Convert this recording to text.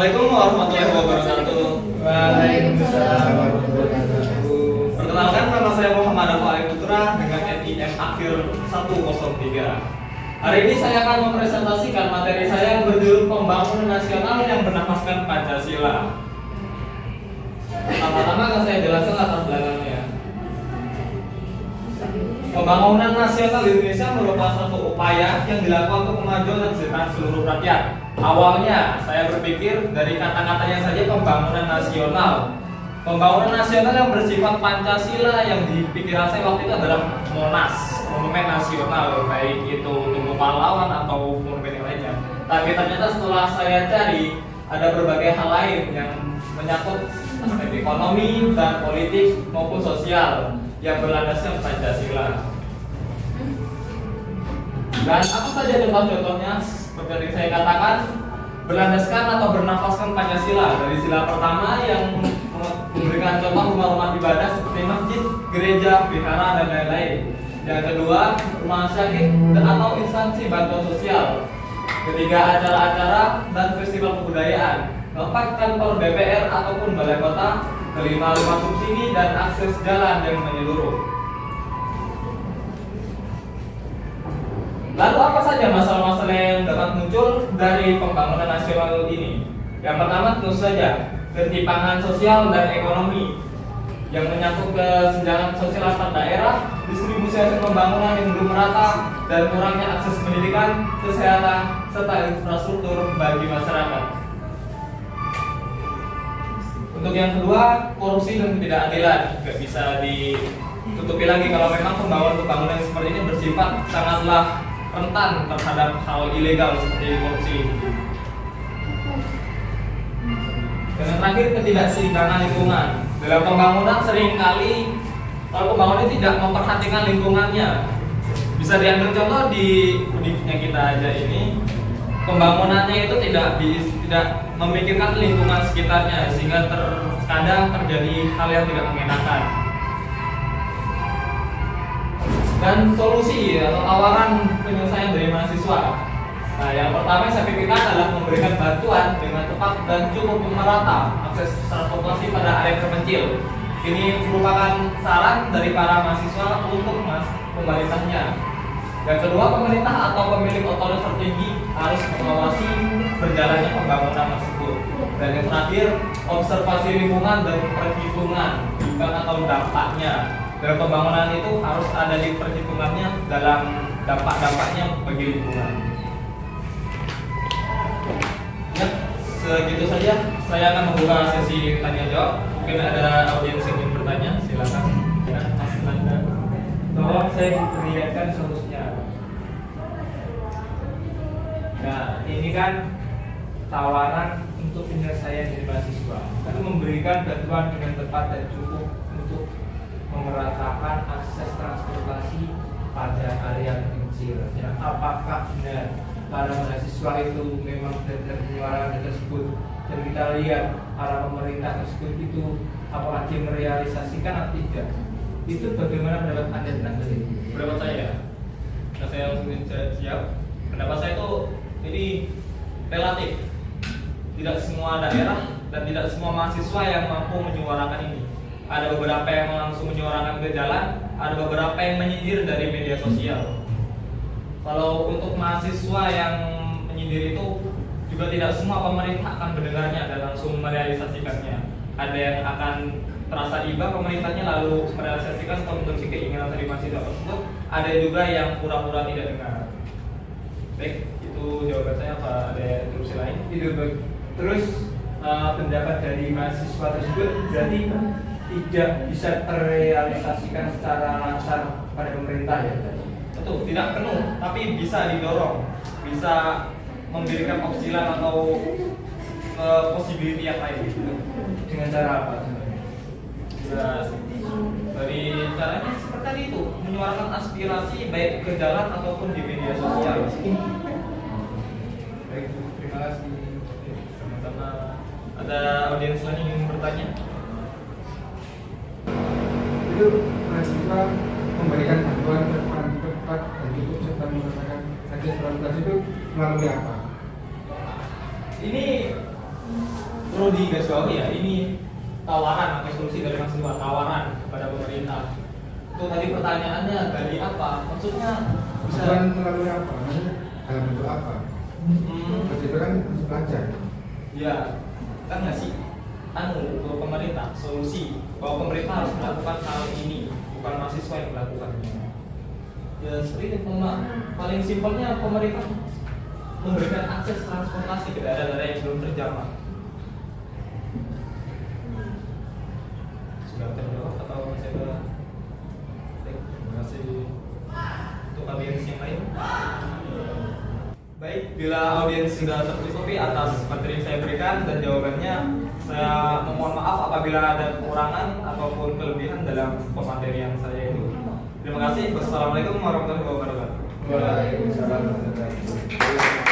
Assalamualaikum warahmatullahi wabarakatuh. Waalaikumsalam warahmatullahi wabarakatuh. Perkenalkan, nama saya Muhammad Afal Putra dengan NIM akhir 103. Hari ini saya akan mempresentasikan materi saya yang berjudul Pembangunan Nasional yang Bernafaskan Pancasila. Pertama-tama akan saya jelaskan latar belakangnya. Pembangunan nasional di Indonesia merupakan suatu upaya yang dilakukan untuk kemajuan dan kesejahteraan seluruh rakyat. Awalnya saya berpikir dari kata-katanya saja pembangunan nasional. Pembangunan nasional yang bersifat Pancasila yang di pikiran saya waktu itu adalah Monas, monumen nasional, baik itu Tugu Pahlawan atau monumen yang lainnya. Tapi ternyata setelah saya cari ada berbagai hal lain yang menyangkut aspek ekonomi dan politik maupun sosial yang berlandaskan Pancasila. Dan apa saja contoh-contohnya? Seperti yang saya katakan, berlandaskan atau bernafaskan Pancasila. Dari sila pertama yang memberikan contoh rumah-rumah ibadah seperti masjid, gereja, vihara, dan lain-lain. Yang kedua, rumah sakit atau instansi bantuan sosial. Ketiga, acara-acara dan festival kebudayaan. Keempat, kantor DPR ataupun balai kota. Kelima, rumah subsidi dan akses jalan yang menyeluruh. Lalu apa saja masalah-masalah yang dapat muncul dari pembangunan nasional ini? Yang pertama tentu saja ketimpangan sosial dan ekonomi yang menyangkut kesenjangan sosial antar daerah, distribusi hasil pembangunan yang belum merata, dan kurangnya akses pendidikan, kesehatan, serta infrastruktur bagi masyarakat. Untuk yang kedua, korupsi dan ketidakadilan tidak bisa ditutupi lagi kalau memang pembangunan seperti ini bersifat sangatlah rentan terhadap hal ilegal seperti korupsi. Dan yang terakhir, ketidakseimbangan lingkungan. Dalam pembangunan seringkali kalau pembangunan tidak memperhatikan lingkungannya. Bisa diambil contoh di Udipnya kita aja ini, pembangunannya itu tidak memikirkan lingkungan sekitarnya sehingga terkadang terjadi hal yang tidak mengenakan. Dan solusi atau tawaran penyelesaian dari mahasiswa. Nah, yang pertama saya pikirkan adalah memberikan bantuan dengan tepat dan cukup merata akses transportasi pada area terpencil. Ini merupakan saran dari para mahasiswa untuk pemerintahnya. Yang kedua, pemerintah atau pemilik otoritas tertinggi harus mengawasi berjalannya pembangunan tersebut. Dan yang terakhir, observasi lingkungan dan perhitungan impact atau dampaknya. Dalam pembangunan itu harus ada di perhitungannya dalam dampak-dampaknya bagi lingkungan. Ya, segitu saja. Saya akan membuka sesi tanya jawab. Mungkin ada audiens yang ingin bertanya, silakan. Ya, Mas Nanda. Tolong saya diperlihatkan solusinya. Nah, ini kan tawaran untuk penyelesaian dari mahasiswa. Lalu memberikan bantuan dengan tepat dan cukup untuk memeratakan akses transportasi pada area kecil. Ya, apakah benar para mahasiswa itu memang benar menyuarakan tersebut, dan kita lihat para pemerintah tersebut itu apalagi merealisasikan atau tidak? Itu bagaimana pendapat Anda tentang hal ini? Pendapat saya, nah, saya langsung siap. Pendapat saya itu ini relatif. Tidak semua daerah dan tidak semua mahasiswa yang mampu menyuarakan ini. Ada beberapa yang langsung menyuarakan ke jalan, ada beberapa yang menyindir dari media sosial. Kalau untuk mahasiswa yang menyindir itu juga tidak semua pemerintah akan mendengarnya dan langsung merealisasikannya. Ada yang akan terasa iba pemerintahnya lalu merealisasikan atau menuruti keinginan dari mahasiswa tersebut. Ada juga yang pura-pura tidak dengar. Baik, itu jawaban saya. Apa ada interupsi lain? Itu baik. Terus pendapat dari mahasiswa tersebut berarti tidak bisa terrealisasikan secara langsung pada pemerintah, ya? Betul, tidak penuh, tapi bisa didorong, bisa memberikan opsi lain atau possibility yang lain. Dengan cara apa? Dari caranya seperti itu, menyuarakan aspirasi baik ke jalan ataupun di media sosial. Baik, terima kasih. Sama-sama. Ada audiens lain yang ingin bertanya? Itu mahasiswa memberikan bantuan tepat dan cukup serta menggunakan akses transportasi itu melalui apa? Ini Perlu digarisbawahi ya, ini tawaran atau solusi dari mahasiswa, tawaran kepada pemerintah. Itu tadi pertanyaannya dari apa? Maksudnya bisa Bantuan melalui apa? Maksudnya dalam bentuk apa? Itu kan harus belajar. ya kan ngasih untuk pemerintah solusi bahwa pemerintah harus melakukan hal ini, bukan mahasiswa yang melakukannya. Ya seperti itu, paling simpelnya pemerintah memberikan akses transportasi ke daerah-daerah yang belum terjamah. Sudah terjawab atau masih ada? Terima kasih untuk audiens yang lain. Baik, bila audiens sudah tercukupi atas materi yang saya berikan dan jawabannya, saya memohon maaf apabila ada kekurangan ataupun kelebihan dalam pematerian saya itu. Terima kasih. Wassalamualaikum warahmatullahi wabarakatuh. Waalaikumsalam warahmatullahi wabarakatuh.